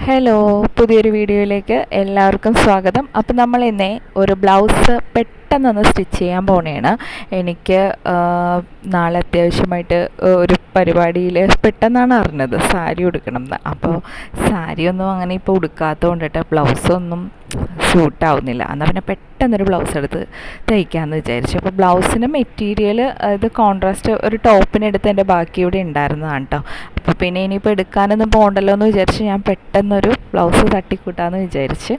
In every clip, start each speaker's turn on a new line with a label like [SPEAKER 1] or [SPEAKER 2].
[SPEAKER 1] Hello, പുതിയൊരു വീഡിയോയിലേക്ക് എല്ലാവർക്കും സ്വാഗതം. അപ്പോൾ നമ്മൾ ഇന്നേ ഒരു ബ്ലൗസ് പെട്ടെന്നൊന്ന് സ്റ്റിച്ച് ചെയ്യാൻ പോണേണ്. എനിക്ക് നാളെ അത്യാവശ്യമായിട്ട് ഒരു പരിപാടിയിൽ പെട്ടെന്നാണ് അറിഞ്ഞത് സാരി ഉടുക്കണം എന്ന്. അപ്പോൾ സാരിയൊന്നും അങ്ങനെ ഇപ്പോൾ ഉടുക്കാത്തത് കൊണ്ടിട്ട് ബ്ലൗസൊന്നും സ്യൂട്ടാവുന്നില്ല. എന്നാൽ പിന്നെ പെട്ടെന്നൊരു ബ്ലൗസ് എടുത്ത് തയ്ക്കാമെന്ന് വിചാരിച്ചു. അപ്പോൾ ബ്ലൗസിന് മെറ്റീരിയൽ ഇത് കോൺട്രാസ്റ്റ് ഒരു ടോപ്പിനെടുത്ത് എൻ്റെ ബാക്കി ഇവിടെ ഉണ്ടായിരുന്നതാണ് കേട്ടോ. അപ്പോൾ പിന്നെ ഇനിയിപ്പോൾ എടുക്കാനൊന്നും പോകണ്ടല്ലോ എന്ന് വിചാരിച്ച് ഞാൻ പെട്ടെന്നൊരു ബ്ലൗസ് തട്ടിക്കൂട്ടാമെന്ന് വിചാരിച്ച്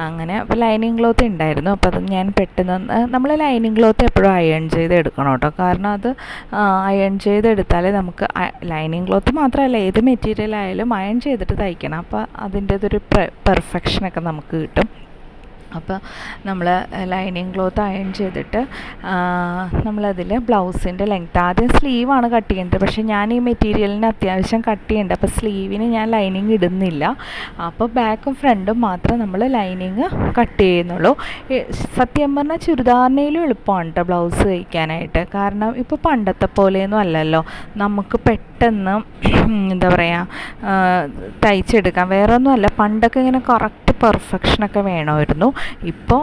[SPEAKER 1] അങ്ങനെ. അപ്പോൾ ലൈനിങ് ക്ലോത്ത് ഉണ്ടായിരുന്നു. അപ്പോൾ അത് ഞാൻ പെട്ടെന്ന് നമ്മൾ ലൈനിങ് ക്ലോത്ത് എപ്പോഴും അയൺ ചെയ്ത് എടുക്കണം കേട്ടോ. കാരണം അത് അയൺ ചെയ്തെടുത്താലേ നമുക്ക് ലൈനിങ് ക്ലോത്ത് മാത്രമല്ല ഏത് മെറ്റീരിയൽ ആയാലും അയൺ ചെയ്തിട്ട് തയ്ക്കണം. അപ്പോൾ അതിൻ്റേതൊരു പെർഫെക്ഷനൊക്കെ നമുക്ക് കിട്ടും. അപ്പോൾ നമ്മൾ ലൈനിങ് ക്ലോത്ത് അയൺ ചെയ്തിട്ട് നമ്മളതിൽ ബ്ലൗസിൻ്റെ ലെങ്ത്ത് ആദ്യം സ്ലീവാണ് കട്ട് ചെയ്യേണ്ടത്. പക്ഷേ ഞാൻ ഈ മെറ്റീരിയലിന് അത്യാവശ്യം കട്ട് ചെയ്യേണ്ടത്, അപ്പോൾ സ്ലീവിന് ഞാൻ ലൈനിങ് ഇടുന്നില്ല. അപ്പോൾ ബാക്കും ഫ്രണ്ടും മാത്രം നമ്മൾ ലൈനിങ് കട്ട് ചെയ്യുന്നുള്ളൂ. സത്യം പറഞ്ഞാൽ ചുരിദാറിനേലും എളുപ്പമാണ് കേട്ടോ ബ്ലൗസ് തയ്ക്കാനായിട്ട്. കാരണം ഇപ്പോൾ പണ്ടത്തെ പോലെയൊന്നും അല്ലല്ലോ, നമുക്ക് പെട്ടെന്ന് എന്താ പറയുക തയ്ച്ചെടുക്കാം. വേറെ ഒന്നുമല്ല, പണ്ടൊക്കെ ഇങ്ങനെ കറക്റ്റ് പെർഫെക്ഷനൊക്കെ വേണമായിരുന്നു. ഇപ്പോൾ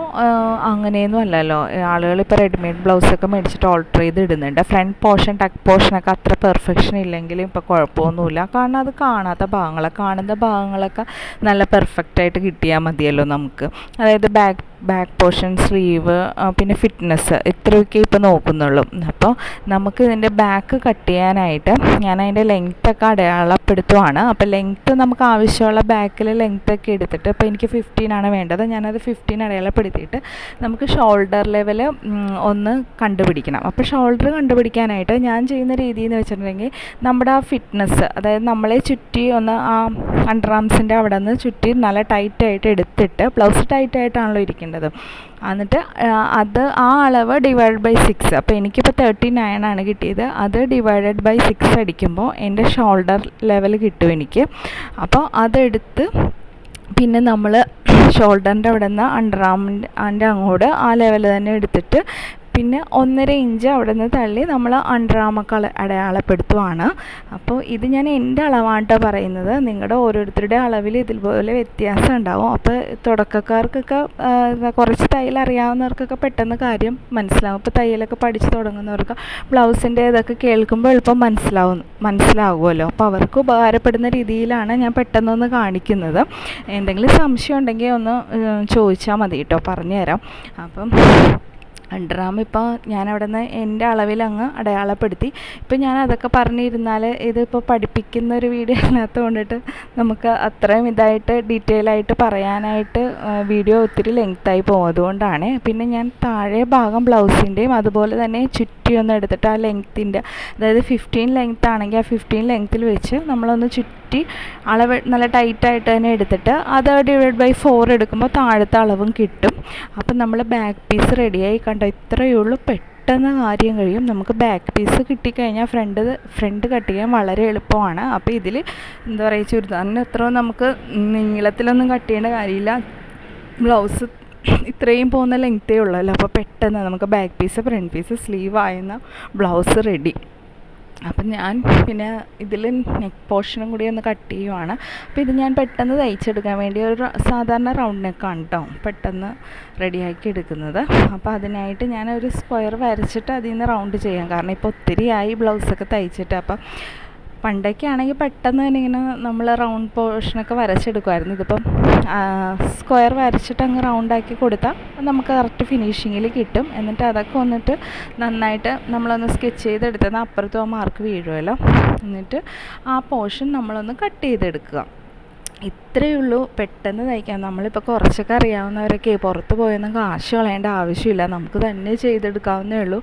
[SPEAKER 1] അങ്ങനെയൊന്നും അല്ലല്ലോ. ആളുകളിപ്പോൾ റെഡിമെയ്ഡ് ബ്ലൗസൊക്കെ മേടിച്ചിട്ട് ഓൾട്ടർ ചെയ്ത് ഇടുന്നുണ്ട്. ഫ്രണ്ട് പോർഷൻ ടക്ക് പോർഷനൊക്കെ അത്ര പെർഫെക്ഷൻ ഇല്ലെങ്കിലും ഇപ്പോൾ കുഴപ്പമൊന്നുമില്ല. കാരണം അത് കാണുന്ന ഭാഗങ്ങളൊക്കെ നല്ല പെർഫെക്റ്റായിട്ട് കിട്ടിയാൽ മതിയല്ലോ നമുക്ക്. അതായത് ബാക്ക് പോർഷൻ, സ്ലീവ്, പിന്നെ ഫിറ്റ്നസ്, ഇത്രയൊക്കെ ഇപ്പോൾ നോക്കുന്നുള്ളൂ. അപ്പോൾ നമുക്ക് ഇതിൻ്റെ ബാക്ക് കട്ട് ചെയ്യാനായിട്ട് ഞാൻ അതിൻ്റെ ലെങ്ത്തൊക്കെ അടയാളപ്പെടുത്തുവാണ്. അപ്പോൾ ലെങ്ത്ത് നമുക്ക് ആവശ്യമുള്ള ബാക്കിൽ ലെങ്ത്തൊക്കെ എടുത്തിട്ട്, ഇപ്പോൾ എനിക്ക് 15 വേണ്ടത്, ഞാനത് 15 അടയാളപ്പെടുത്തിയിട്ട് നമുക്ക് ഷോൾഡർ ലെവൽ ഒന്ന് കണ്ടുപിടിക്കണം. അപ്പോൾ ഷോൾഡർ കണ്ടുപിടിക്കാനായിട്ട് ഞാൻ ചെയ്യുന്ന രീതി എന്ന് വെച്ചിട്ടുണ്ടെങ്കിൽ നമ്മുടെ ആ ഫിറ്റ്നസ്, അതായത് നമ്മളെ ചുറ്റി ഒന്ന് ആ അണ്ടർ ആംസിൻ്റെ അവിടെ നിന്ന് ചുറ്റി നല്ല ടൈറ്റായിട്ട് എടുത്തിട്ട്, ബ്ലൗസ് ടൈറ്റായിട്ടാണല്ലോ ഇരിക്കേണ്ടത്, എന്നിട്ട് അത് ആ അളവ് ഡിവൈഡ് ബൈ 6. അപ്പോൾ എനിക്കിപ്പോൾ 39 കിട്ടിയത്. അത് ഡിവൈഡഡ് ബൈ 6 അടിക്കുമ്പോൾ എൻ്റെ ഷോൾഡർ ലെവൽ കിട്ടും എനിക്ക്. അപ്പോൾ അതെടുത്ത് പിന്നെ നമ്മൾ ഷോൾഡറിൻ്റെ അവിടെ നിന്ന് അണ്ടർ ആമിൻ്റെ അങ്ങോട്ട് ആ ലെവൽ തന്നെ എടുത്തിട്ട് പിന്നെ 1.5 ഇഞ്ച് അവിടെ നിന്ന് തള്ളി നമ്മൾ അണ്ടർ ആമൊക്കെ അടയാളപ്പെടുത്തുവാണ്. അപ്പോൾ ഇത് ഞാൻ എൻ്റെ അളവാണ് പറയുന്നത്. നിങ്ങളുടെ ഓരോരുത്തരുടെ അളവിൽ ഇതുപോലെ വ്യത്യാസം ഉണ്ടാവും. അപ്പോൾ തുടക്കക്കാർക്കൊക്കെ കുറച്ച് തയ്യൽ അറിയാവുന്നവർക്കൊക്കെ പെട്ടെന്ന് കാര്യം മനസ്സിലാവും. ഇപ്പോൾ തയ്യലൊക്കെ പഠിച്ച് തുടങ്ങുന്നവർക്ക് ബ്ലൗസിൻ്റെ ഇതൊക്കെ കേൾക്കുമ്പോൾ എളുപ്പം മനസ്സിലാകുമല്ലോ. അപ്പോൾ അവർക്ക് ഉപകാരപ്പെടുന്ന രീതിയിലാണ് ഞാൻ പെട്ടെന്നൊന്ന് കാണിക്കുന്നത്. എന്തെങ്കിലും സംശയം ഉണ്ടെങ്കിൽ ഒന്ന് ചോദിച്ചാൽ മതി കേട്ടോ, പറഞ്ഞുതരാം. അപ്പം അണ്ടർ ആം ഇപ്പോൾ ഞാനവിടെ നിന്ന് എൻ്റെ അളവിൽ അങ്ങ് അടയാളപ്പെടുത്തി. ഇപ്പം ഞാൻ അതൊക്കെ പറഞ്ഞിരുന്നാൽ ഇതിപ്പോൾ പഠിപ്പിക്കുന്ന ഒരു വീഡിയോ അല്ലാത്തത് കൊണ്ടിട്ട് നമുക്ക് അത്രയും ഇതായിട്ട് ഡീറ്റെയിൽ ആയിട്ട് പറയാനായിട്ട് വീഡിയോ ഒത്തിരി ലെങ്ത്തായി പോകും. അതുകൊണ്ടാണ്. പിന്നെ ഞാൻ താഴെ ഭാഗം ബ്ലൗസിൻ്റെയും അതുപോലെ തന്നെ ചുറ്റി ഒന്ന് എടുത്തിട്ട് ആ ലെങ്ത്തിൻ്റെ, അതായത് 15 ലെങ്ത്ത് ആണെങ്കിൽ ആ 15 ലെങ്ത്തിൽ വെച്ച് നമ്മളൊന്ന് ചുറ്റി അളവ് നല്ല ടൈറ്റായിട്ട് തന്നെ എടുത്തിട്ട് അത് ഡിവൈഡ് ബൈ 4 എടുക്കുമ്പോൾ താഴത്തെ അളവും കിട്ടും. അപ്പം നമ്മൾ ബാക്ക് പീസ് റെഡിയായി. കണ്ടോ, ഇത്രയേ ഉള്ളൂ, പെട്ടെന്ന് കാര്യം കഴിയും. നമുക്ക് ബാക്ക് പീസ് കിട്ടിക്കഴിഞ്ഞാൽ ഫ്രണ്ട് കട്ട് ചെയ്യാൻ വളരെ എളുപ്പമാണ്. അപ്പോൾ ഇതിൽ എന്താ പറയുക, ചുരിദാറിന് അത്രയും നമുക്ക് നീളത്തിലൊന്നും കട്ട് ചെയ്യേണ്ട കാര്യമില്ല. ബ്ലൗസ് ഇത്രയും പോകുന്ന ലെങ്ത്തേ ഉള്ളല്ലോ. അപ്പോൾ പെട്ടെന്ന് നമുക്ക് back piece, front piece, sleeve ആയിരുന്ന ബ്ലൗസ് റെഡി. അപ്പം ഞാൻ പിന്നെ ഇതിൽ നെക്ക് പോർഷനും കൂടി ഒന്ന് കട്ട് ചെയ്യുവാണ്. അപ്പോൾ ഇത് ഞാൻ പെട്ടെന്ന് തയ്ച്ചെടുക്കാൻ വേണ്ടി ഒരു സാധാരണ റൗണ്ട് നെക്കാണ് കേട്ടോ പെട്ടെന്ന് റെഡിയാക്കി എടുക്കുന്നത്. അപ്പോൾ അതിനായിട്ട് ഞാനൊരു സ്ക്വയർ വരച്ചിട്ട് അതിൽ നിന്ന് റൗണ്ട് ചെയ്യാം. കാരണം ഇപ്പോൾ ഒത്തിരിയായി ബ്ലൗസൊക്കെ തയ്ച്ചിട്ട്. അപ്പം പണ്ടൊക്കെ ആണെങ്കിൽ പെട്ടെന്ന് തന്നെ ഇങ്ങനെ നമ്മൾ റൗണ്ട് പോർഷനൊക്കെ വരച്ചെടുക്കുമായിരുന്നു. ഇതിപ്പം സ്ക്വയർ വരച്ചിട്ട് അങ്ങ് റൗണ്ടാക്കി കൊടുത്താൽ നമുക്ക് കറക്റ്റ് ഫിനിഷിങ്ങിൽ കിട്ടും. എന്നിട്ട് അതൊക്കെ വന്നിട്ട് നന്നായിട്ട് നമ്മളൊന്ന് സ്കെച്ച് ചെയ്തെടുത്തത് അപ്പുറത്തും ആ മാർക്ക് വീഴുമല്ലോ. എന്നിട്ട് ആ പോർഷൻ നമ്മളൊന്ന് കട്ട് ചെയ്തെടുക്കുക. ഇത്രയേ ഉള്ളൂ, പെട്ടെന്ന് തയ്ക്കാം. നമ്മളിപ്പോൾ കുറച്ചൊക്കെ അറിയാവുന്നവരൊക്കെ പുറത്ത് പോയൊന്നും കാശ് കളയേണ്ട ആവശ്യമില്ല, നമുക്ക് തന്നെ ചെയ്തെടുക്കാവുന്നേ ഉള്ളൂ.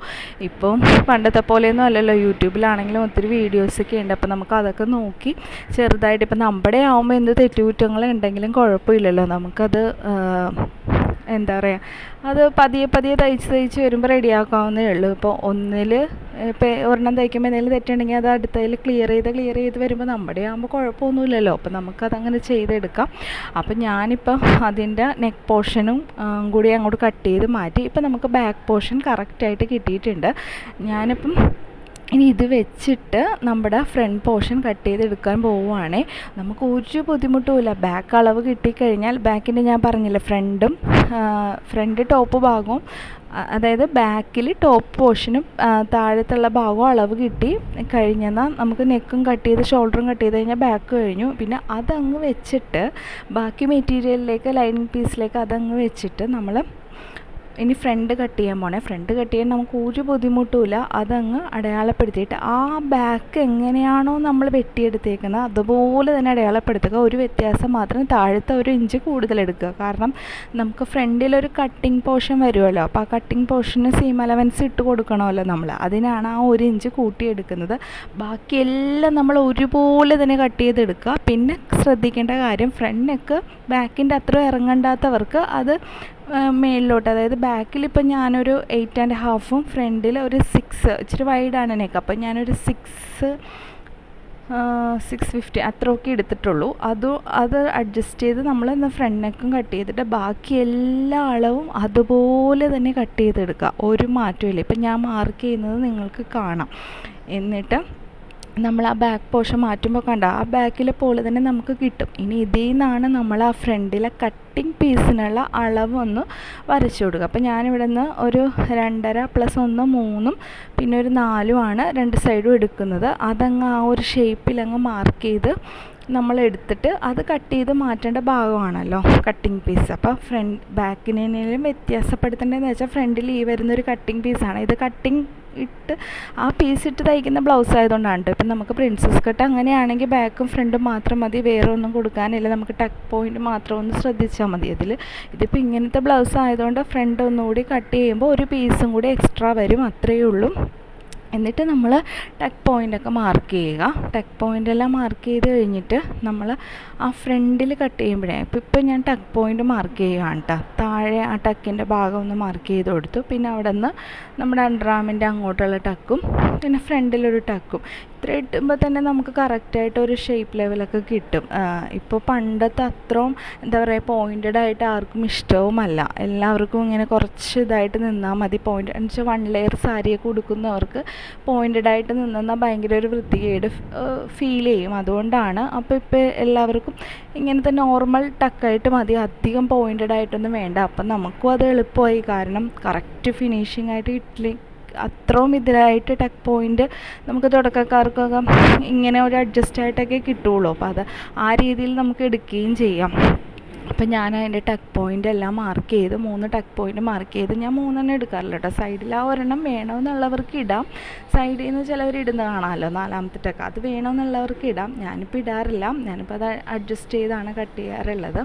[SPEAKER 1] ഇപ്പം പണ്ടത്തെ പോലെയൊന്നും അല്ലല്ലോ, യൂട്യൂബിലാണെങ്കിലും ഒത്തിരി വീഡിയോസൊക്കെ ഉണ്ട്. അപ്പോൾ നമുക്ക് അതൊക്കെ നോക്കി ചെറുതായിട്ട്, ഇപ്പം നമ്മുടെ ആകുമ്പോൾ എന്ത് തെറ്റുകുറ്റങ്ങൾ ഉണ്ടെങ്കിലും കുഴപ്പമില്ലല്ലോ, നമുക്കത് എന്താ പറയുക, അത് പതിയെ തയ്ച്ച് വരുമ്പോൾ റെഡിയാക്കാവുന്നേ ഉള്ളൂ. ഇപ്പോൾ ഒരെണ്ണം തയ്ക്കുമ്പോൾ എന്തെങ്കിലും തെറ്റുണ്ടെങ്കിൽ അത് അടുത്തതിൽ ക്ലിയർ ചെയ്ത് വരുമ്പോൾ നമ്മുടെ ആകുമ്പോൾ കുഴപ്പമൊന്നുമില്ലല്ലോ. അപ്പോൾ നമുക്കതങ്ങനെ ചെയ്തെടുക്കാം. അപ്പം ഞാനിപ്പോൾ അതിൻ്റെ നെക്ക് പോർഷനും കൂടി അങ്ങോട്ട് കട്ട് ചെയ്ത് മാറ്റി. ഇപ്പം നമുക്ക് ബാക്ക് പോർഷൻ കറക്റ്റായിട്ട് കിട്ടിയിട്ടുണ്ട്. ഞാനിപ്പം ഇനി ഇത് വെച്ചിട്ട് നമ്മുടെ ഫ്രണ്ട് പോർഷൻ കട്ട് ചെയ്തെടുക്കാൻ പോവുകയാണേ. നമുക്ക് ഒരു ബുദ്ധിമുട്ടുമില്ല. ബാക്ക് അളവ് കിട്ടിക്കഴിഞ്ഞാൽ ബാക്കിൻ്റെ ഞാൻ പറഞ്ഞില്ല ഫ്രണ്ട് ടോപ്പ് ഭാഗവും അതായത് ബാക്കിൽ ടോപ്പ് പോർഷനും താഴത്തുള്ള ഭാഗവും അളവ് കിട്ടി കഴിഞ്ഞെന്നാൽ നമുക്ക് നെക്കും കട്ട് ചെയ്ത് ഷോൾഡറും കട്ട് ചെയ്ത് കഴിഞ്ഞാൽ ബാക്ക് കഴിഞ്ഞു. പിന്നെ അതങ്ങ് വെച്ചിട്ട് ബാക്കി മെറ്റീരിയലിലേക്ക് ലൈനിങ് പീസിലേക്ക് അതങ്ങ് വെച്ചിട്ട് നമ്മൾ ഇനി ഫ്രണ്ട് കട്ട് ചെയ്യാൻ പോണേ. ഫ്രണ്ട് കട്ട് ചെയ്യാൻ നമുക്ക് ഒരു ബുദ്ധിമുട്ടുമില്ല. അതങ്ങ് അടയാളപ്പെടുത്തിയിട്ട് ആ ബാക്ക് എങ്ങനെയാണോ നമ്മൾ വെട്ടിയെടുത്തേക്കുന്നത് അതുപോലെ തന്നെ അടയാളപ്പെടുത്തുക. ഒരു വ്യത്യാസം മാത്രം താഴത്തെ 1 ഇഞ്ച് കൂടുതൽ എടുക്കുക. കാരണം നമുക്ക് ഫ്രണ്ടിലൊരു കട്ടിങ് പോർഷൻ വരുമല്ലോ. അപ്പോൾ ആ കട്ടിങ് പോർഷന് സീം അലവൻസ് ഇട്ട് കൊടുക്കണമല്ലോ നമ്മൾ. അതിനാണ് ആ 1 ഇഞ്ച് കൂട്ടിയെടുക്കുന്നത്. ബാക്കിയെല്ലാം നമ്മൾ ഒരുപോലെ തന്നെ കട്ട് ചെയ്തെടുക്കുക. പിന്നെ ശ്രദ്ധിക്കേണ്ട കാര്യം, ഫ്രണ്ട് നെക്ക് ബാക്കിൻ്റെ അത്ര ഇറങ്ങണ്ടാത്തവർക്ക് അത് മേളിലോട്ട്, അതായത് ബാക്കിൽ ഇപ്പം ഞാനൊരു 8 1/2 ഫ്രണ്ടിൽ ഒരു 6, ഇച്ചിരി വൈഡാണ് നെക്ക്. അപ്പം ഞാനൊരു 650 അത്രയൊക്കെ എടുത്തിട്ടുള്ളൂ. അത് അഡ്ജസ്റ്റ് ചെയ്ത് നമ്മൾ ഫ്രണ്ട് നെക്കും കട്ട് ചെയ്തിട്ട് ബാക്കി എല്ലാ അളവും അതുപോലെ തന്നെ കട്ട് ചെയ്തെടുക്കുക. ഒരു മാറ്റമില്ല. ഇപ്പം ഞാൻ മാർക്ക് ചെയ്യുന്നത് നിങ്ങൾക്ക് കാണാം. എന്നിട്ട് നമ്മൾ ആ ബാക്ക് പോർഷൻ മാറ്റുമ്പോൾ കണ്ട ആ ബാക്കിലെ പോലെ തന്നെ നമുക്ക് കിട്ടും. ഇനി ഇതിൽ നിന്നാണ് നമ്മൾ ആ ഫ്രണ്ടിലെ കട്ടിങ് പീസിനുള്ള അളവൊന്ന് വരച്ചു കൊടുക്കുക. അപ്പോൾ ഞാനിവിടെ നിന്ന് ഒരു 2.5 + 1 3 പിന്നെ ഒരു 4 ആണ് 2 സൈഡും എടുക്കുന്നത്. അതങ്ങ് ആ ഒരു ഷേപ്പിലങ്ങ് മാർക്ക് ചെയ്ത് നമ്മൾ എടുത്തിട്ട് അത് കട്ട് ചെയ്ത് മാറ്റേണ്ട ഭാഗമാണല്ലോ കട്ടിങ് പീസ്. അപ്പോൾ ബാക്കിനേലും വ്യത്യാസപ്പെടുത്തേണ്ടതെന്ന് വെച്ചാൽ ഫ്രണ്ടിൽ ഈ വരുന്നൊരു കട്ടിങ് പീസാണ്. ഇത് കട്ടിങ് ഇട്ട് ആ പീസ് ഇട്ട് തയ്ക്കുന്ന ബ്ലൗസ് ആയതുകൊണ്ടാണ് കേട്ടോ. ഇപ്പം നമുക്ക് പ്രിൻസസ് കട്ട് അങ്ങനെയാണെങ്കിൽ ബാക്കും ഫ്രണ്ടും മാത്രം മതി, വേറെ ഒന്നും കൊടുക്കാനില്ല. നമുക്ക് ടക്ക് പോയിൻറ്റ് മാത്രം ഒന്ന് ശ്രദ്ധിച്ചാൽ മതി ഇതിപ്പോൾ ഇങ്ങനത്തെ ബ്ലൗസ് ആയതുകൊണ്ട് ഫ്രണ്ട് ഒന്നുകൂടി കട്ട് ചെയ്യുമ്പോൾ ഒരു പീസും കൂടി എക്സ്ട്രാ വരും, അത്രയേ ഉള്ളൂ. എന്നിട്ട് നമ്മൾ ടക്ക് പോയിൻ്റൊക്കെ മാർക്ക് ചെയ്യുക. ടക്ക് പോയിൻ്റെല്ലാം മാർക്ക് ചെയ്ത് കഴിഞ്ഞിട്ട് നമ്മൾ ആ ഫ്രണ്ടിൽ കട്ട് ചെയ്യുമ്പോഴേ ഇപ്പം ഞാൻ ടക്ക് പോയിൻ്റ് മാർക്ക് ചെയ്യുകയാണ് കേട്ടോ. താഴെ ആ ടക്കിൻ്റെ ഭാഗം ഒന്ന് മാർക്ക് ചെയ്ത് കൊടുത്തു. പിന്നെ അവിടെ നിന്ന് നമ്മുടെ അണ്ടർആമിൻ്റെ അങ്ങോട്ടുള്ള ടക്കും പിന്നെ ഫ്രണ്ടിലൊരു ടക്കും ഇത്ര ഇട്ടുമ്പോൾ തന്നെ നമുക്ക് കറക്റ്റായിട്ട് ഒരു ഷേപ്പ് ലെവലൊക്കെ കിട്ടും. ഇപ്പോൾ പണ്ടത്തെ അത്രയും എന്താ പറയുക പോയിൻറ്റഡ് ആയിട്ട് ആർക്കും ഇഷ്ടവുമല്ല. എല്ലാവർക്കും ഇങ്ങനെ കുറച്ച് ഇതായിട്ട് നിന്നാൽ മതി. പോയിൻ്റ് എന്ന് വെച്ചാൽ 1 ലെയർ സാരിയൊക്കെ ഉടുക്കുന്നവർക്ക് പോയിൻറ്റഡ് ആയിട്ട് നിന്നാൽ ഭയങ്കര ഒരു വൃത്തികേട് ഫീൽ ചെയ്യും. അതുകൊണ്ടാണ്. അപ്പോൾ ഇപ്പോൾ എല്ലാവർക്കും ഇങ്ങനത്തെ നോർമൽ ടക്കായിട്ട് മതി, അധികം പോയിൻറ്റഡ് ആയിട്ടൊന്നും വേണ്ട. അപ്പം നമുക്കും അത് എളുപ്പമായി. കാരണം കറക്റ്റ് ഫിനിഷിംഗ് ആയിട്ട് ഇഡ്ഡലി അത്രയും ഇതിലായിട്ട് ടക്ക് പോയിൻ്റ് നമുക്ക് തുടക്കക്കാർക്കൊക്കെ ഇങ്ങനെ ഒരു അഡ്ജസ്റ്റ് ആയിട്ടൊക്കെ കിട്ടുള്ളൂ. അപ്പോൾ അത് ആ രീതിയിൽ നമുക്ക് എടുക്കുകയും ചെയ്യാം. അപ്പം ഞാൻ അതിൻ്റെ ടക്ക് പോയിൻ്റ് എല്ലാം മാർക്ക് ചെയ്ത് 3 ടക്ക് പോയിൻ്റ് മാർക്ക് ചെയ്ത് ഞാൻ 3 എടുക്കാറില്ല കേട്ടോ. സൈഡിൽ ആ ഒരെണ്ണം വേണമെന്നുള്ളവർക്ക് ഇടാം. സൈഡിൽ നിന്ന് ചിലവർ ഇടുന്ന കാണാമല്ലോ 4ാമത്തെ ടക്ക്, അത് വേണമെന്നുള്ളവർക്ക് ഇടാം. ഞാനിപ്പോൾ ഇടാറില്ല. ഞാനിപ്പോൾ അത് അഡ്ജസ്റ്റ് ചെയ്താണ് കട്ട് ചെയ്യാറുള്ളത്.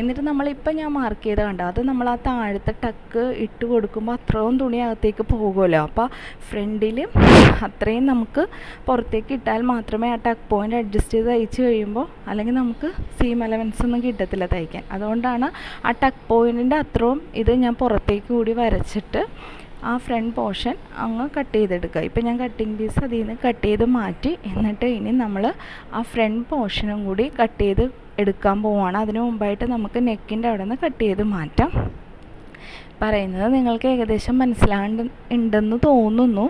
[SPEAKER 1] എന്നിട്ട് നമ്മളിപ്പോൾ ഞാൻ മാർക്ക് ചെയ്ത് കണ്ടോ, അത് നമ്മൾ ആ താഴത്തെ ടക്ക് ഇട്ട് കൊടുക്കുമ്പോൾ അത്രയും തുണി അകത്തേക്ക് പോകുമല്ലോ. അപ്പോൾ ഫ്രണ്ടിൽ അത്രയും നമുക്ക് പുറത്തേക്ക് ഇട്ടാൽ മാത്രമേ ആ ടക്ക് പോയിൻ്റ് അഡ്ജസ്റ്റ് ചെയ്ത് തയ്ച്ച് കഴിയുമ്പോൾ, അല്ലെങ്കിൽ നമുക്ക് സീം അലവൻസ് ഒന്നും കിട്ടത്തില്ല തയ്ക്കാൻ. അതുകൊണ്ടാണ് ആ ടക്ക് പോയിൻറ്റിൻ്റെ അത്രയും ഇത് ഞാൻ പുറത്തേക്ക് കൂടി വരച്ചിട്ട് ആ ഫ്രണ്ട് പോർഷൻ അങ്ങ് കട്ട് ചെയ്തെടുക്കുക. ഇപ്പം ഞാൻ കട്ടിങ് പീസ് അതിൽ നിന്ന് കട്ട് ചെയ്ത് മാറ്റി. എന്നിട്ട് ഇനി നമ്മൾ ആ ഫ്രണ്ട് പോർഷനും കൂടി കട്ട് ചെയ്ത് എടുക്കാൻ പോവുകയാണ്. അതിന് മുമ്പായിട്ട് നമുക്ക് നെക്കിൻ്റെ അവിടെ നിന്ന് കട്ട് ചെയ്ത് മാറ്റാം. പറയുന്നത് നിങ്ങൾക്ക് ഏകദേശം മനസ്സിലാകുന്നുണ്ടെന്ന് തോന്നുന്നു.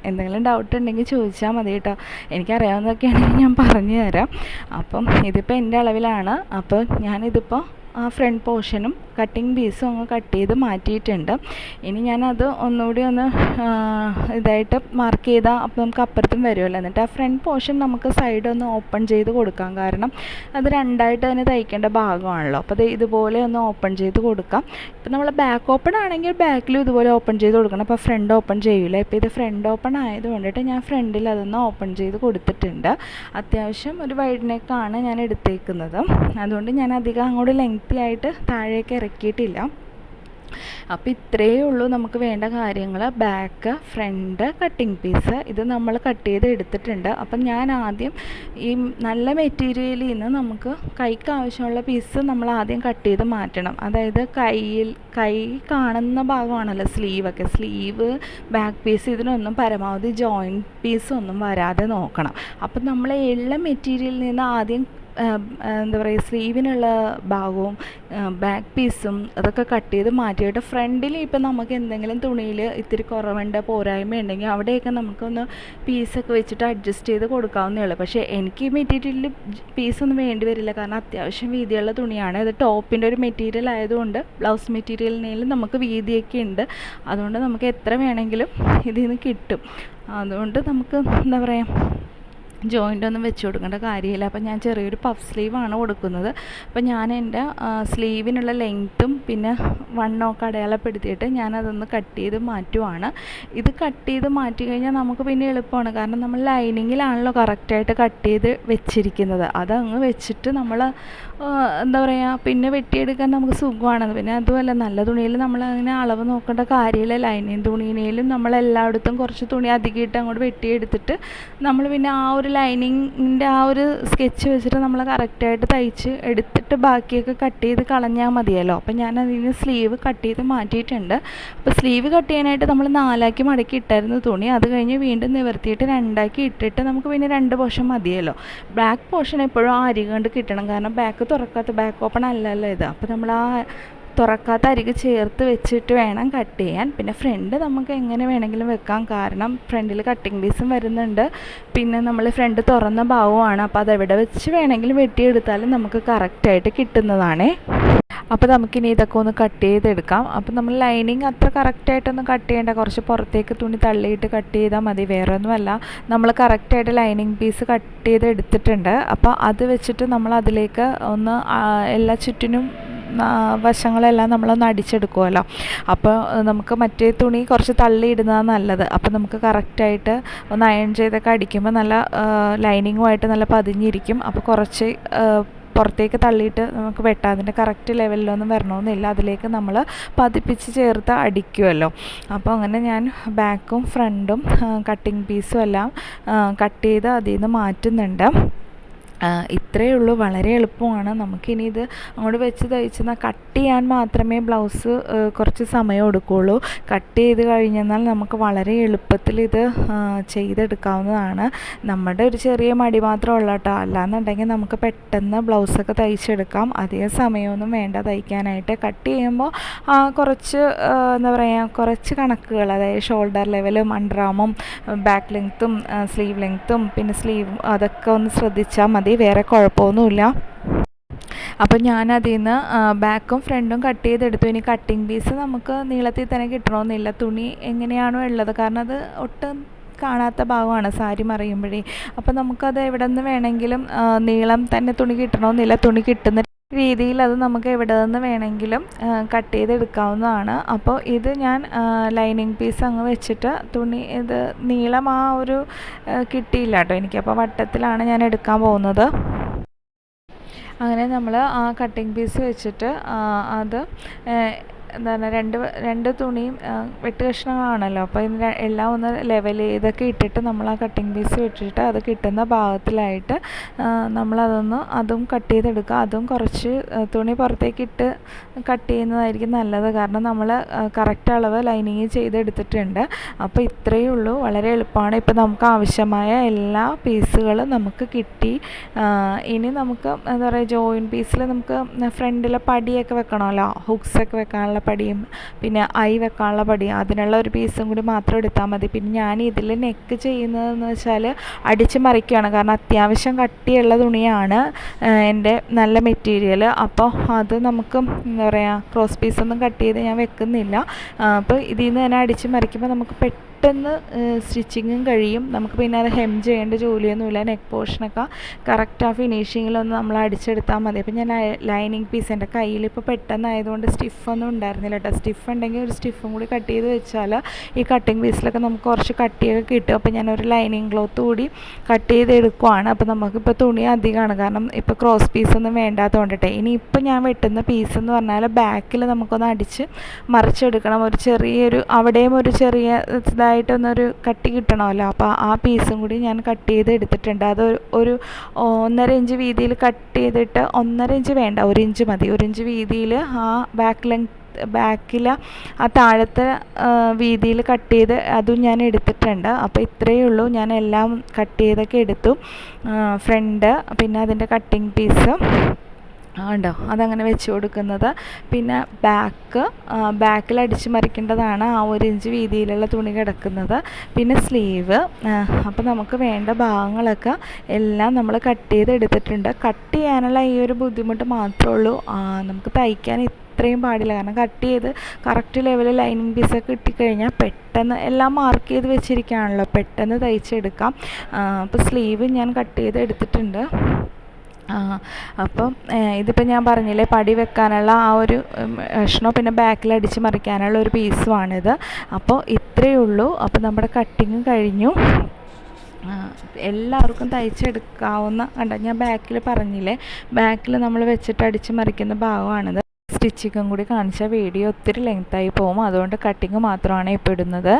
[SPEAKER 1] എന്തെങ്കിലും ഡൗട്ട് ഉണ്ടെങ്കിൽ ചോദിച്ചാൽ മതി കേട്ടോ. എനിക്കറിയാവുന്നതൊക്കെയാണെങ്കിൽ ഞാൻ പറഞ്ഞു തരാം. അപ്പം ഇതിപ്പോൾ എൻ്റെ അളവിലാണ്. അപ്പോൾ ഞാനിതിപ്പോൾ ആ ഫ്രണ്ട് പോർഷനും കട്ടിങ് പീസും അങ്ങ് കട്ട് ചെയ്ത് മാറ്റിയിട്ടുണ്ട്. ഇനി ഞാനത് ഒന്നുകൂടി ഒന്ന് ഇതായിട്ട് മാർക്ക് ചെയ്താൽ അപ്പോൾ നമുക്ക് അപ്പുറത്തും വരുമല്ലോ. എന്നിട്ട് ആ ഫ്രണ്ട് പോർഷൻ നമുക്ക് സൈഡ് ഒന്ന് ഓപ്പൺ ചെയ്ത് കൊടുക്കാം. കാരണം അത് 2ആയിട്ട് തന്നെ തയ്ക്കേണ്ട ഭാഗമാണല്ലോ. അപ്പോൾ അത് ഇതുപോലെ ഒന്ന് ഓപ്പൺ ചെയ്ത് കൊടുക്കാം. ഇപ്പം നമ്മൾ ബാക്ക് ഓപ്പൺ ആണെങ്കിൽ ബാക്കിലും ഇതുപോലെ ഓപ്പൺ ചെയ്ത് കൊടുക്കണം. അപ്പോൾ ഫ്രണ്ട് ഓപ്പൺ ചെയ്യില്ല. ഇപ്പോൾ ഇത് ഫ്രണ്ട് ഓപ്പൺ ആയതുകൊണ്ടിട്ട് ഞാൻ ഫ്രണ്ടിൽ അതൊന്ന് ഓപ്പൺ ചെയ്ത് കൊടുത്തിട്ടുണ്ട്. അത്യാവശ്യം ഒരു വൈഡ് നെക്കാണ് ഞാൻ എടുത്തേക്കുന്നത്. അതുകൊണ്ട് ഞാൻ അധികം അങ്ങോട്ട് ലെങ്തി ആയിട്ട് താഴേക്ക് ഇറക്കിയിട്ടില്ല. അപ്പോൾ ഇത്രയേ ഉള്ളൂ നമുക്ക് വേണ്ട കാര്യങ്ങൾ. ബാക്ക്, ഫ്രണ്ട്, കട്ടിങ് പീസ് ഇത് നമ്മൾ കട്ട് ചെയ്ത് എടുത്തിട്ടുണ്ട്. അപ്പം ഞാൻ ആദ്യം ഈ നല്ല മെറ്റീരിയലിൽ നിന്ന് നമുക്ക് കൈക്ക് ആവശ്യമുള്ള പീസ് നമ്മൾ ആദ്യം കട്ട് ചെയ്ത് മാറ്റണം. അതായത് കൈ കാണുന്ന ഭാഗമാണല്ലോ സ്ലീവൊക്കെ, സ്ലീവ്, ബാക്ക് പീസ് ഇതിനൊന്നും പരമാവധി ജോയിൻറ്റ് പീസൊന്നും വരാതെ നോക്കണം. അപ്പം നമ്മൾ ഉള്ള മെറ്റീരിയലിൽ നിന്ന് ആദ്യം എന്താ പറയുക, സ്ലീവിനുള്ള ഭാഗവും ബാക്ക് പീസും അതൊക്കെ കട്ട് ചെയ്ത് മാറ്റിയിട്ട് ഫ്രണ്ടിൽ ഇപ്പം നമുക്ക് എന്തെങ്കിലും തുണിയിൽ ഇത്തിരി കുറവുണ്ട്, പോരായ്മ ഉണ്ടെങ്കിൽ അവിടെയൊക്കെ നമുക്കൊന്ന് പീസൊക്കെ വെച്ചിട്ട് അഡ്ജസ്റ്റ് ചെയ്ത് കൊടുക്കാവുന്നേ ഉള്ളൂ. പക്ഷേ എനിക്ക് ഈ മെറ്റീരിയലിൽ പീസൊന്നും വേണ്ടി വരില്ല, കാരണം അത്യാവശ്യം വീതിയുള്ള തുണിയാണ്. ഇത് ടോപ്പിൻ്റെ ഒരു മെറ്റീരിയൽ ആയതുകൊണ്ട് ബ്ലൗസ് മെറ്റീരിയലിനേലും നമുക്ക് വീതിയൊക്കെ ഉണ്ട്. അതുകൊണ്ട് നമുക്ക് എത്ര വേണമെങ്കിലും ഇതിൽ നിന്ന് കിട്ടും. അതുകൊണ്ട് നമുക്ക് എന്താ പറയുക, ജോയിൻ്റ് ഒന്നും വെച്ച് കൊടുക്കേണ്ട കാര്യമില്ല. അപ്പം ഞാൻ ചെറിയൊരു പഫ് സ്ലീവാണ് കൊടുക്കുന്നത്. അപ്പം ഞാൻ എൻ്റെ സ്ലീവിനുള്ള ലെങ്ത്തും പിന്നെ വണ്ണമൊക്കെ അടയാളപ്പെടുത്തിയിട്ട് ഞാനതൊന്ന് കട്ട് ചെയ്ത് മാറ്റുവാണ്. ഇത് കട്ട് ചെയ്ത് മാറ്റി കഴിഞ്ഞാൽ നമുക്ക് പിന്നെ എളുപ്പമാണ്, കാരണം നമ്മൾ ലൈനിങ്ങിലാണല്ലോ കറക്റ്റായിട്ട് കട്ട് ചെയ്ത് വെച്ചിരിക്കുന്നത്. അതങ്ങ് വെച്ചിട്ട് നമ്മൾ എന്താ പറയുക, പിന്നെ വെട്ടിയെടുക്കാൻ നമുക്ക് സുഖമാണ്. പിന്നെ അതുമല്ല, നല്ല തുണിയിൽ നമ്മൾ അങ്ങനെ അളവ് നോക്കേണ്ട കാര്യമില്ല. ലൈനിങ് തുണിയിലും നമ്മളെല്ലായിടത്തും കുറച്ച് തുണി അധികമായിട്ട് അങ്ങോട്ട് വെട്ടിയെടുത്തിട്ട് നമ്മൾ പിന്നെ ആ ഒരു ലൈനിങ്ങിൻ്റെ ആ ഒരു സ്കെച്ച് വെച്ചിട്ട് നമ്മൾ കറക്റ്റായിട്ട് തയ്ച്ച് എടുത്തിട്ട് ബാക്കിയൊക്കെ കട്ട് ചെയ്ത് കളഞ്ഞാൽ മതിയല്ലോ. അപ്പം ഞാൻ അതിന് സ്ലീവ് കട്ട് ചെയ്ത് മാറ്റിയിട്ടുണ്ട്. അപ്പോൾ സ്ലീവ് കട്ട് ചെയ്യാനായിട്ട് നമ്മൾ 4ആക്കി മടക്കി ഇട്ടായിരുന്നു തുണി. അത് കഴിഞ്ഞ് വീണ്ടും നിവർത്തിയിട്ട് 2ആക്കി ഇട്ടിട്ട് നമുക്ക് പിന്നെ 2 പോർഷൻ മതിയല്ലോ. ബാക്ക് പോർഷൻ എപ്പോഴും അരി കൊണ്ട് കിട്ടണം, കാരണം ബാക്ക് തുറക്കാത്ത, ബാക്ക് ഓപ്പൺ അല്ലല്ലോ ഇത്. അപ്പോൾ നമ്മൾ ആ തുറക്കാത്ത അരികെ ചേർത്ത് വെച്ചിട്ട് വേണം കട്ട് ചെയ്യാൻ. പിന്നെ ഫ്രണ്ട് നമുക്ക് എങ്ങനെ വേണമെങ്കിലും വെക്കാം, കാരണം ഫ്രണ്ടിൽ കട്ടിങ് പീസും വരുന്നുണ്ട്. പിന്നെ നമ്മൾ ഫ്രണ്ട് തുറന്ന ഭാഗമാണ്, അപ്പോൾ അതെവിടെ വെച്ച് വേണമെങ്കിലും വെട്ടിയെടുത്താലും നമുക്ക് കറക്റ്റായിട്ട് കിട്ടുന്നതാണേ. അപ്പോൾ നമുക്കിനി ഇതൊക്കെ ഒന്ന് കട്ട് ചെയ്തെടുക്കാം. അപ്പോൾ നമ്മൾ ലൈനിങ് അത്ര കറക്റ്റായിട്ടൊന്നും കട്ട് ചെയ്യേണ്ട, കുറച്ച് പുറത്തേക്ക് തുണി തള്ളിയിട്ട് കട്ട് ചെയ്താൽ മതി. വേറെ ഒന്നുമല്ല, നമ്മൾ കറക്റ്റായിട്ട് ലൈനിങ് പീസ് കട്ട് ചെയ്ത് എടുത്തിട്ടുണ്ട്. അപ്പോൾ അത് വെച്ചിട്ട് നമ്മൾ അതിലേക്ക് ഒന്ന് എല്ലാ ചുറ്റിനും വശങ്ങളെല്ലാം നമ്മളൊന്ന് അടിച്ചെടുക്കുമല്ലോ. അപ്പോൾ നമുക്ക് മറ്റേ തുണി കുറച്ച് തള്ളിയിടുന്നതാണ് നല്ലത്. അപ്പോൾ നമുക്ക് കറക്റ്റായിട്ട് ഒന്ന് അയൺ ചെയ്തൊക്കെ അടിക്കുമ്പോൾ നല്ല ലൈനിങ്ങുമായിട്ട് നല്ല പതിഞ്ഞിരിക്കും. അപ്പോൾ കുറച്ച് പുറത്തേക്ക് തള്ളിയിട്ട് നമുക്ക് വെട്ടാം. അതിൻ്റെ കറക്റ്റ് ലെവലിലൊന്നും വരണമെന്നില്ല, അതിലേക്ക് നമ്മൾ പതിപ്പിച്ച് ചേർത്ത് അടിക്കുമല്ലോ. അപ്പോൾ അങ്ങനെ ഞാൻ ബാക്കും ഫ്രണ്ടും കട്ടിങ് പീസും എല്ലാം കട്ട് ചെയ്ത് അതിൽ നിന്ന് മാറ്റുന്നുണ്ട്. ഇത്രയേ ഉള്ളൂ, വളരെ എളുപ്പമാണ്. നമുക്കിനി ഇത് അങ്ങോട്ട് വെച്ച് തയ്ച്ചെന്നാൽ കട്ട് ചെയ്യാൻ മാത്രമേ ബ്ലൗസ് കുറച്ച് സമയം എടുക്കുകയുള്ളൂ. കട്ട് ചെയ്ത് കഴിഞ്ഞെന്നാൽ നമുക്ക് വളരെ എളുപ്പത്തിൽ ഇത് ചെയ്തെടുക്കാവുന്നതാണ്. നമ്മുടെ ഒരു ചെറിയ മടി മാത്രമേ കേട്ടോ, അല്ലാന്നുണ്ടെങ്കിൽ നമുക്ക് പെട്ടെന്ന് ബ്ലൗസൊക്കെ തയ്ച്ചെടുക്കാം. അധികം സമയമൊന്നും വേണ്ട തയ്ക്കാനായിട്ട്. കട്ട് ചെയ്യുമ്പോൾ കുറച്ച് എന്താ പറയുക, കുറച്ച് കണക്കുകൾ, അതായത് ഷോൾഡർ ലെവലും അണ്ടർആമും ബാക്ക് ലെങ്ത്തും സ്ലീവ് ലെങ്ത്തും പിന്നെ സ്ലീവ് അതൊക്കെ ഒന്ന് ശ്രദ്ധിച്ചാൽ മതി, വേറെ കുഴപ്പമൊന്നുമില്ല. അപ്പം ഞാനതിൽ നിന്ന് ബാക്കും ഫ്രണ്ടും കട്ട് ചെയ്തെടുത്തു. ഇനി കട്ടിങ് പീസ് നമുക്ക് നീളത്തിൽ തന്നെ കിട്ടണമെന്നില്ല, തുണി എങ്ങനെയാണോ ഉള്ളത്, കാരണം അത് ഒട്ടും കാണാത്ത ഭാഗമാണ് സാരി മറിയുമ്പോഴേ. അപ്പം നമുക്കത് എവിടെ നിന്ന് വേണമെങ്കിലും നീളം തന്നെ തുണി കിട്ടണമെന്നില്ല, തുണി കിട്ടുന്ന രീതിയിൽ അത് നമുക്ക് എവിടെ നിന്ന് വേണമെങ്കിലും കട്ട് ചെയ്തെടുക്കാവുന്നതാണ്. അപ്പോൾ ഇത് ഞാൻ ലൈനിങ് പീസ് അങ്ങ് വെച്ചിട്ട് തുണി ഇത് നീളം ആ ഒരു കിട്ടിയില്ല കേട്ടോ എനിക്ക്. അപ്പോൾ വട്ടത്തിലാണ് ഞാൻ എടുക്കാൻ പോകുന്നത്. അങ്ങനെ നമ്മൾ ആ കട്ടിങ് പീസ് വെച്ചിട്ട് അത് എന്താണ് രണ്ട് തുണിയും വെട്ട് കഷ്ണങ്ങളാണല്ലോ, അപ്പോൾ ഇതിന് എല്ലാം ഒന്ന് ലെവൽ ചെയ്തൊക്കെ ഇട്ടിട്ട് നമ്മൾ ആ കട്ടിങ് പീസ് വെച്ചിട്ട് അത് കിട്ടുന്ന ഭാഗത്തിലായിട്ട് അതും കട്ട് ചെയ്തെടുക്കുക. അതും കുറച്ച് തുണി പുറത്തേക്കിട്ട് കട്ട് ചെയ്യുന്നതായിരിക്കും നല്ലത്, കാരണം നമ്മൾ കറക്റ്റ് അളവ് ലൈനിങ് ചെയ്തെടുത്തിട്ടുണ്ട്. അപ്പോൾ ഇത്രയേ ഉള്ളൂ, വളരെ എളുപ്പമാണ്. ഇപ്പോൾ നമുക്ക് ആവശ്യമായ എല്ലാ പീസുകളും നമുക്ക് കിട്ടി. ഇനി നമുക്ക് എന്താ പറയുക, ജോയിൻ പീസിൽ നമുക്ക് ഫ്രണ്ടിലെ പടിയൊക്കെ വെക്കണമല്ലോ, ഹുക്സൊക്കെ വെക്കാനുള്ള പടിയും പിന്നെ ഐ വെക്കാനുള്ള പടിയും, അതിനുള്ള ഒരു പീസും കൂടി മാത്രം എടുത്താൽ മതി. പിന്നെ ഞാൻ ഇതിൽ നെക്ക് ചെയ്യുന്നതെന്ന് വെച്ചാൽ അടിച്ച് മറിക്കുകയാണ്, കാരണം അത്യാവശ്യം കട്ടിയുള്ള തുണിയാണ് എൻ്റെ നല്ല മെറ്റീരിയൽ. അപ്പോൾ അത് നമുക്ക് എന്താ പറയുക, ക്രോസ് പീസൊന്നും കട്ട് ചെയ്ത് ഞാൻ വെക്കുന്നില്ല. അപ്പോൾ ഇതിൽ നിന്ന് തന്നെ അടിച്ച് മറിക്കുമ്പോൾ നമുക്ക് പെട്ടെന്ന് സ്റ്റിച്ചിങ്ങും കഴിയും. നമുക്ക് പിന്നെ അത് ഹെം ചെയ്യേണ്ട ജോലിയൊന്നുമില്ല. നെക്ക് പോർഷനൊക്കെ കറക്റ്റ് ആ ഫിനിഷിങ്ങിലൊന്ന് നമ്മൾ അടിച്ചെടുത്താൽ മതി. അപ്പോൾ ഞാൻ ലൈനിങ് പീസ് എൻ്റെ കയ്യിൽ ഇപ്പോൾ പെട്ടെന്നായതുകൊണ്ട് സ്റ്റിഫൊന്നും ഉണ്ടായിരുന്നില്ല കേട്ടോ. സ്റ്റിഫ് ഉണ്ടെങ്കിൽ ഒരു സ്റ്റിഫും കൂടി കട്ട് ചെയ്ത് വെച്ചാൽ ഈ കട്ടിങ് പീസിലൊക്കെ നമുക്ക് കുറച്ച് കട്ടിയൊക്കെ കിട്ടും. അപ്പോൾ ഞാനൊരു ലൈനിങ് ക്ലോത്ത് കൂടി കട്ട് ചെയ്ത് എടുക്കുവാണ്. അപ്പോൾ നമുക്കിപ്പോൾ തുണി അധികമാണ്, കാരണം ഇപ്പോൾ ക്രോസ് പീസൊന്നും വേണ്ടാത്തതുകൊണ്ടിട്ടെ. ഇനിയിപ്പോൾ ഞാൻ വെട്ടുന്ന പീസ് എന്ന് പറഞ്ഞാൽ ബാക്കിൽ നമുക്കൊന്ന് അടിച്ച് മറിച്ചെടുക്കണം. ഒരു ചെറിയൊരു അവിടെയും ഒരു ചെറിയ ഇതായിട്ടൊന്നൊരു കട്ടി കിട്ടണമല്ലോ. അപ്പോൾ ആ പീസും കൂടി ഞാൻ കട്ട് ചെയ്ത് എടുത്തിട്ടുണ്ട്. അത് ഒരു 1.5 ഇഞ്ച് വീതിയിൽ കട്ട് ചെയ്തിട്ട്, 1.5 ഇഞ്ച് വേണ്ട, 1 ഇഞ്ച് മതി. 1 ഇഞ്ച് വീതിയിൽ ആ ബാക്ക് ലെങ്ത് ബാക്കിൽ ആ താഴത്തെ വീതിയിൽ കട്ട് ചെയ്ത് അതും ഞാൻ എടുത്തിട്ടുണ്ട്. അപ്പോൾ ഇത്രയേ ഉള്ളൂ. ഞാൻ എല്ലാം കട്ട് ചെയ്തൊക്കെ എടുത്തു. ഫ്രണ്ട്, പിന്നെ അതിൻ്റെ കട്ടിങ് പീസ് ഉണ്ടോ അതങ്ങനെ വെച്ച് കൊടുക്കുന്നത്. പിന്നെ ബാക്കിൽ അടിച്ച് മറിക്കേണ്ടതാണ് ആ 1 ഇഞ്ച് വീതിയിലുള്ള തുണി കിടക്കുന്നത്. പിന്നെ സ്ലീവ്. അപ്പോൾ നമുക്ക് വേണ്ട ഭാഗങ്ങളൊക്കെ എല്ലാം നമ്മൾ കട്ട് ചെയ്ത് എടുത്തിട്ടുണ്ട്. കട്ട് ചെയ്യാനുള്ള ഈ ഒരു ബുദ്ധിമുട്ട് മാത്രമേ ഉള്ളൂ. നമുക്ക് തയ്ക്കാൻ ഇത്രയും പാടില്ല. കാരണം കട്ട് ചെയ്ത് കറക്റ്റ് ലെവലിൽ ലൈനിങ് പീസൊക്കെ കിട്ടിക്കഴിഞ്ഞാൽ പെട്ടെന്ന് എല്ലാം മാർക്ക് ചെയ്ത് വെച്ചിരിക്കുകയാണല്ലോ, പെട്ടെന്ന് തയ്ച്ചെടുക്കാം. അപ്പോൾ സ്ലീവ് ഞാൻ കട്ട് ചെയ്ത് എടുത്തിട്ടുണ്ട്. അപ്പം ഇതിപ്പോൾ ഞാൻ പറഞ്ഞില്ലേ പടി വെക്കാനുള്ള ആ ഒരു കഷ്ണം, പിന്നെ ബാക്കിൽ അടിച്ച് മറിക്കാനുള്ള ഒരു പീസുമാണിത്. അപ്പോൾ ഇത്രയേ ഉള്ളൂ. അപ്പോൾ നമ്മുടെ കട്ടിങ് കഴിഞ്ഞു. എല്ലാവർക്കും തയ്ച്ചെടുക്കാവുന്ന കണ്ട, ഞാൻ ബാക്കിൽ പറഞ്ഞില്ലേ, ബാക്കിൽ നമ്മൾ വെച്ചിട്ട് അടിച്ച് മറിക്കുന്ന ഭാഗമാണിത്. സ്റ്റിച്ചിങ്ങും കൂടി കാണിച്ചാൽ വീഡിയോ ഒത്തിരി ലെങ്തായി പോകും. അതുകൊണ്ട് കട്ടിങ് മാത്രമാണ് ഇപ്പോൾ ഇടുന്നത്.